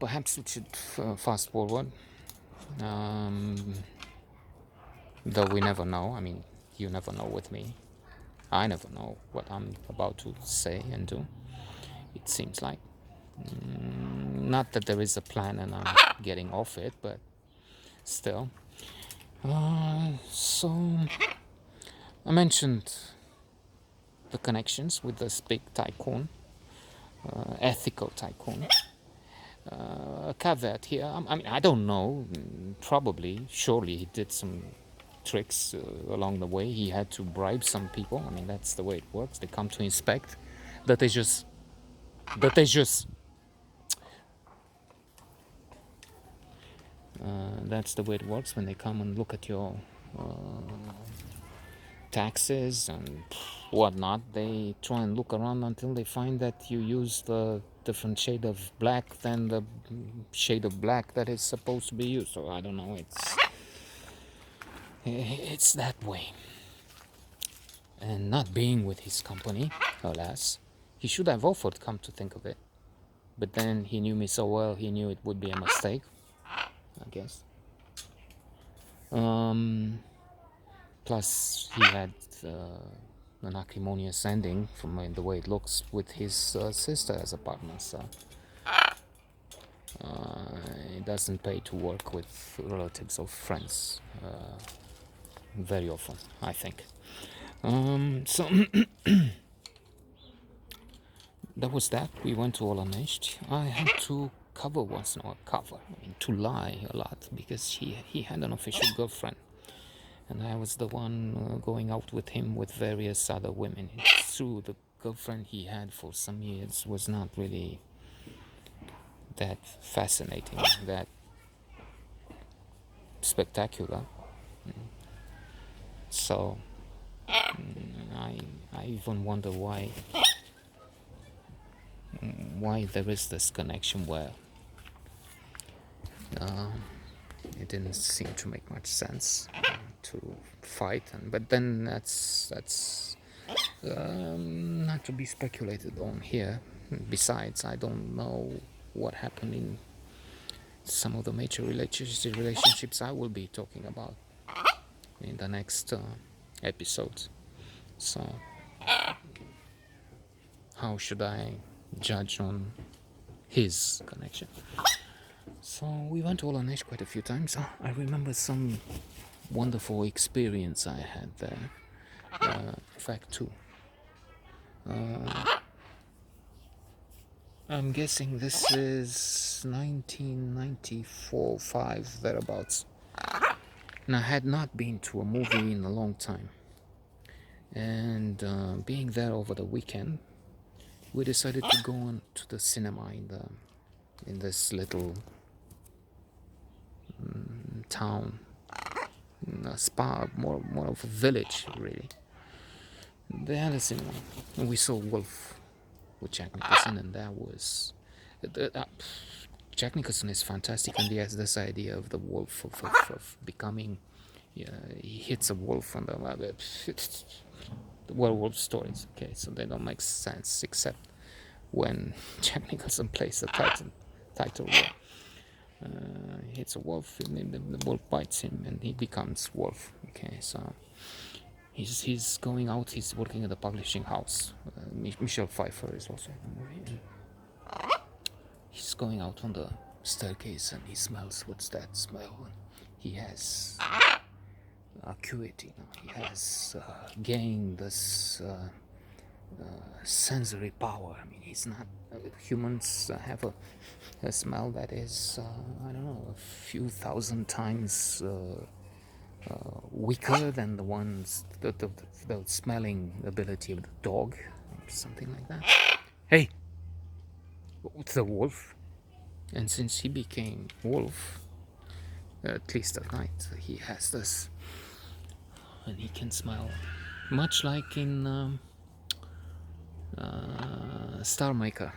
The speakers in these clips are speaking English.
perhaps we should fast forward. Though we never know. I mean, you never know with me. I never know what I'm about to say and do. It seems like. Not that there is a plan and I'm getting off it, but still. So I mentioned the connections with this big tycoon, ethical tycoon. A caveat here. I mean, I don't know. Probably, surely he did some tricks along the way. He had to bribe some people. I mean, that's the way it works. They come to inspect. That is just. That's the way it works when they come and look at your taxes and whatnot. They try and look around until they find that you use the different shade of black than the shade of black that is supposed to be used. So I don't know. It's that way. And not being with his company, alas, he should have offered. Come to think of it, but then he knew me so well. He knew it would be a mistake, I guess. Plus, he had an acrimonious ending from the way it looks with his sister as a partner. So it doesn't pay to work with relatives or friends very often, I think. So that was that. We went to Olanesti. I had to cover once in a while. I mean, to lie a lot because he had an official girlfriend. And I was the one going out with him with various other women. It's true, the girlfriend he had for some years was not really that fascinating, that spectacular. So I even wonder why there is this connection where it didn't seem to make much sense to fight, but then that's not to be speculated on here. Besides, I don't know what happened in some of the major relationships I will be talking about in the next episodes. So how should I judge on his connection? So we went to Olanesti quite a few times. I remember some wonderful experience I had there. In fact, two. I'm guessing this is 1994-5, thereabouts. And I had not been to a movie in a long time. And being there over the weekend, we decided to go on to the cinema in this little town, a spa, more of a village, really. They had a cinema, and we saw Wolf with Jack Nicholson, and that was Jack Nicholson is fantastic, and he has this idea of the wolf of becoming. He hits a wolf on the werewolf stories. Okay, so they don't make sense except when Jack Nicholson plays the title role. He hits a wolf, and the wolf bites him, and he becomes wolf. Okay, so. He's going out. He's working at a publishing house. Michelle Pfeiffer is also in the movie. He's going out on the staircase and he smells. What's that smell? He has acuity. He has gained this sensory power. I mean, he's not. Humans have a smell that is I don't know, a few thousand times. Weaker than the ones, the smelling ability of the dog, something like that. Hey, it's the wolf. And since he became wolf, at least at night, he has this, and he can smell, much like in Star Maker,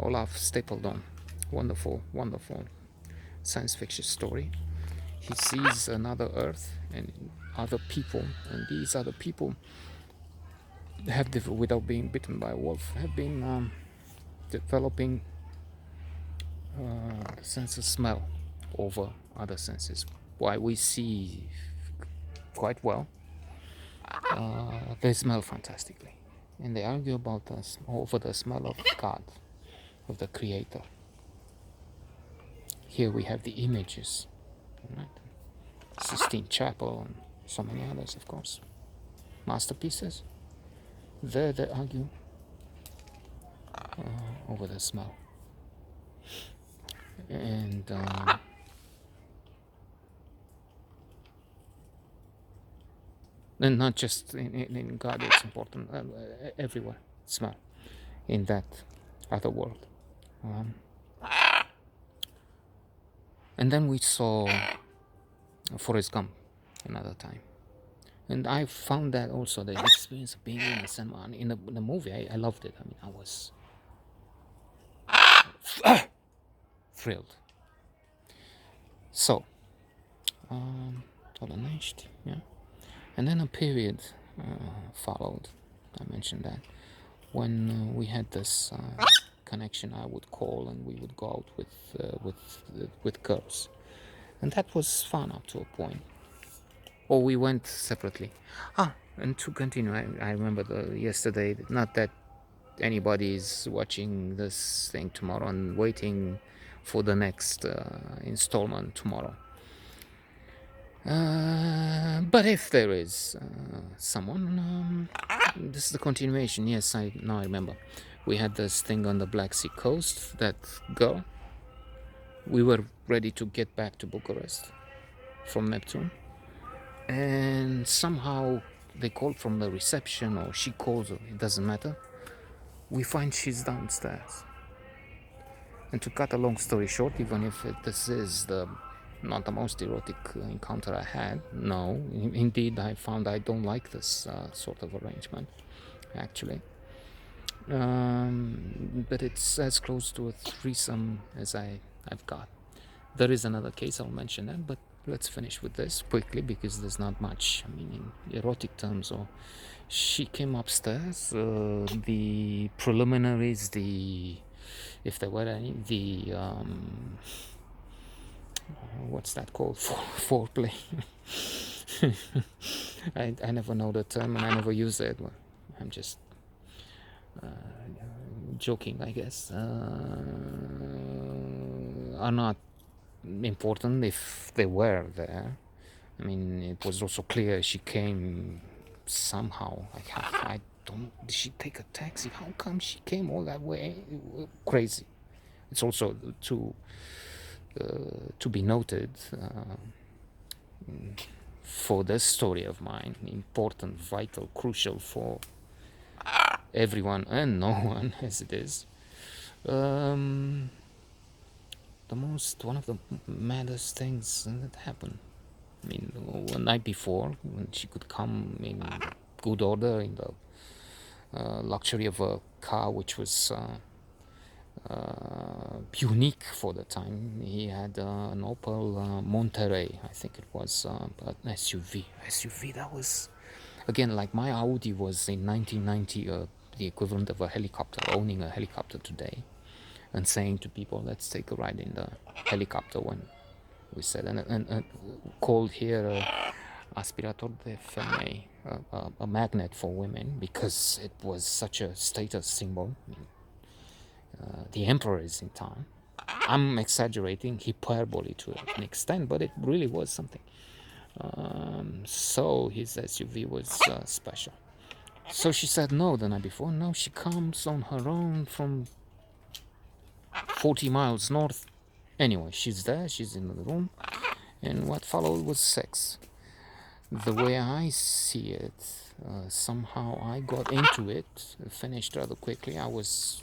Olaf Stapledon. Wonderful science fiction story. He sees another Earth and other people, and these other people have, without being bitten by a wolf, have been developing sense of smell over other senses. Why we see quite well, they smell fantastically, and they argue about us over the smell of God, of the Creator. Here we have the images, right? Sistine Chapel and so many others, of course, masterpieces. There they argue over the smell, and not just in God, it's important everywhere. Smell in that other world. And then we saw Forrest Gump another time. And I found that also the experience of being in the cinema, in the movie, I loved it. I mean, I was thrilled. So, Olanesti, yeah. And then a period followed, I mentioned that, when we had this connection. I would call and we would go out with girls. And that was fun up to a point. Or we went separately. And to continue, I remember yesterday, not that anybody is watching this thing tomorrow and waiting for the next installment tomorrow. But if there is someone, this is the continuation. Yes, now I remember. We had this thing on the Black Sea coast, that girl. We were ready to get back to Bucharest from Neptune. And somehow they called from the reception, or she calls, or it doesn't matter. We find she's downstairs. And to cut a long story short, even if this is not the most erotic encounter I had, no, indeed I found I don't like this sort of arrangement, actually. But it's as close to a threesome as I've got. There is another case, I'll mention that, but let's finish with this quickly because there's not much, I mean, in erotic terms. Or she came upstairs, the preliminaries, if there were any, what's that called, foreplay. I never know the term and I never use it. Well, I'm just joking, I guess, are not important if they were there. I mean, it was also clear she came somehow. I don't. Did she take a taxi? How come she came all that way? Crazy. It's also to be noted for this story of mine, important, vital, crucial for everyone and no one, as it is. One of the maddest things that happened. I mean, one night before, when she could come in good order in the luxury of a car which was unique for the time. He had an Opel Monterey, I think it was, an SUV. That was, again, like my Audi was in 1990 the equivalent of a helicopter, owning a helicopter today, and saying to people, let's take a ride in the helicopter, when we said, and called here aspirator de femei, a magnet for women, because it was such a status symbol. The emperor is in town. I'm exaggerating, hyperbole to an extent, but it really was something. So his SUV was special. So she said no the night before. Now she comes on her own from 40 miles north. Anyway, she's there, she's in the room, and what followed was sex. The way I see it, somehow I got into it, finished rather quickly. I was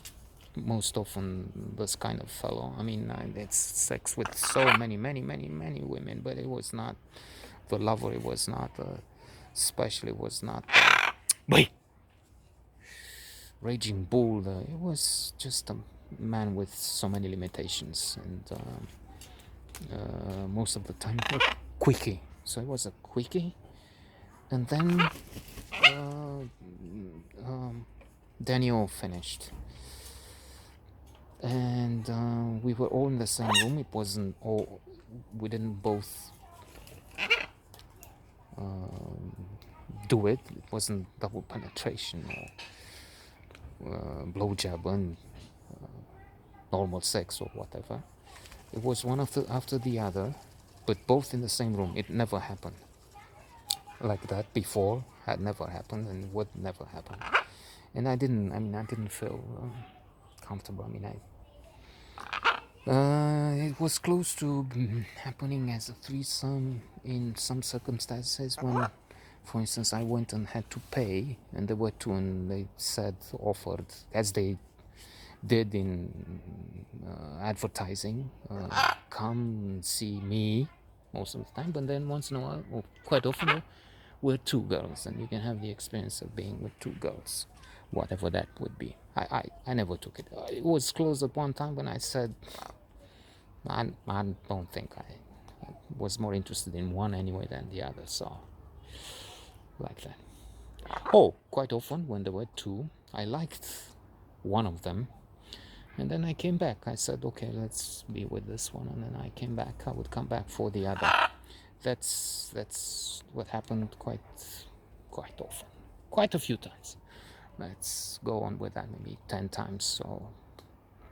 most often this kind of fellow. I mean, it's sex with so many women, but it was not the lover. It was not, especially was not raging bull. It was just a man with so many limitations, and most of the time a quickie. So it was a quickie, and then Daniel finished. and we were all in the same room. It wasn't all, we didn't both do it. It wasn't double penetration or blowjob and normal sex or whatever. It was one after the other, but both in the same room. It never happened like that before. Had never happened and would never happen. And I didn't feel comfortable. It was close to happening as a threesome in some circumstances when, for instance, I went and had to pay, and there were two, and they offered, as they did in advertising, come and see me most of the time, but then once in a while, or quite often, there were two girls, and you can have the experience of being with two girls, whatever that would be. I never took it. It was close at one time when I said, I don't think I was more interested in one anyway than the other, so like that. Oh, quite often when there were two, I liked one of them, and then I came back. I said, okay, let's be with this one, and then I came back. I would come back for the other. That's what happened quite often, quite a few times. Let's go on with that, maybe 10 times or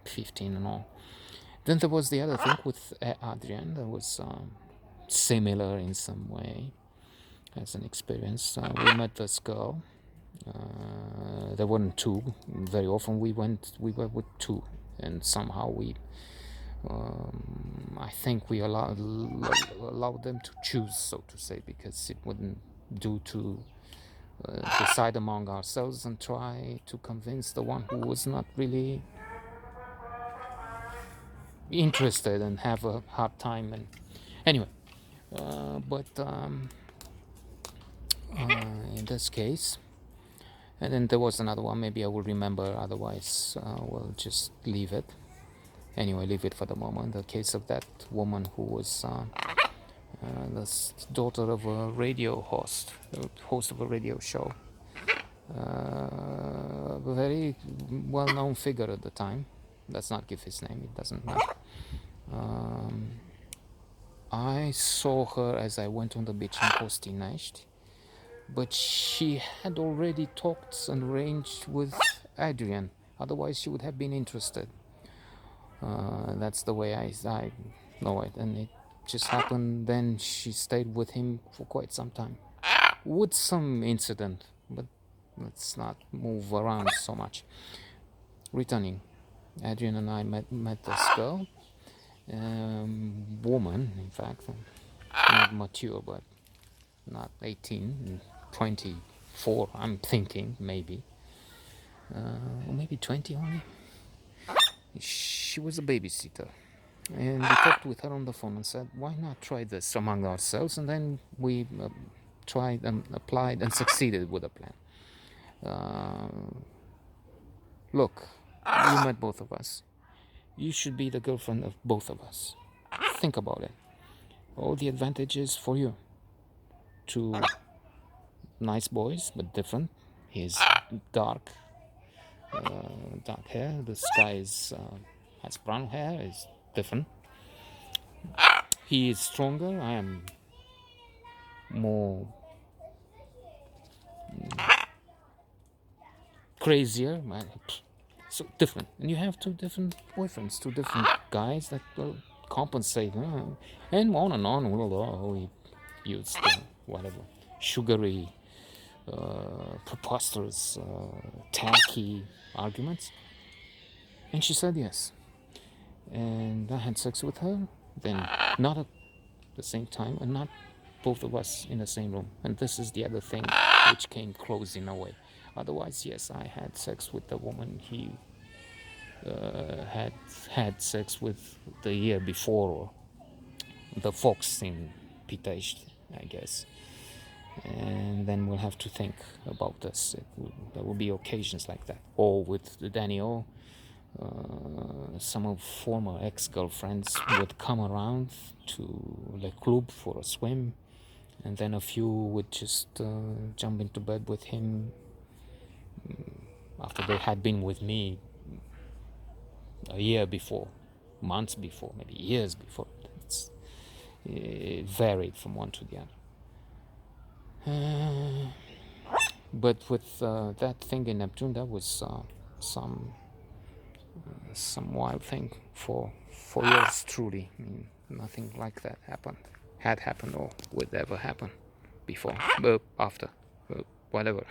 15 and all. Then there was the other thing with Adrian that was similar in some way as an experience. We met this girl. There weren't two. Very often we were with two, and somehow I think we allowed them to choose, so to say, because it wouldn't do to decide among ourselves and try to convince the one who was not really interested and have a hard time. And anyway, but in this case, and then there was another one, maybe I will remember, otherwise we'll just leave it. Anyway, leave it for the moment. The case of that woman who was the daughter of a radio host of a radio show, a very well-known figure at the time. Let's not give his name, it doesn't matter. I saw her as I went on the beach in Postinest, but she had already talked and arranged with Adrian, otherwise she would have been interested. That's the way I know it, and it just happened. Then she stayed with him for quite some time, with some incident, but let's not move around so much. Returning, Adrian and I met this girl, woman, in fact, not mature, but not 18, 24, I'm thinking, maybe, or maybe 20 only. She was a babysitter, and we talked with her on the phone and said, why not try this among ourselves? And then we tried and applied and succeeded with a plan. Look, you met both of us. You should be the girlfriend of both of us. Think about it. All the advantages for you. Two nice boys, but different. He's dark hair. This guy has brown hair. Is different. He is stronger. I am more crazier. So different. And you have two different boyfriends, two different guys that will compensate. And on and on. We used whatever sugary, preposterous, tacky arguments. And she said yes. And I had sex with her, then not at the same time, and not both of us in the same room. And this is the other thing which came close in a way. Otherwise, yes, I had sex with the woman he had sex with the year before, the fox in Pitești, I guess. And then we'll have to think about this. There will be occasions like that. Or with Daniel, some of former ex-girlfriends would come around to Le Club for a swim, and then a few would just jump into bed with him after they had been with me a year before, months before, maybe years before. It varied from one to the other. But with that thing in Neptune, that was some wild thing for yours truly. I mean, nothing like that had happened or would ever happen before, after, whatever.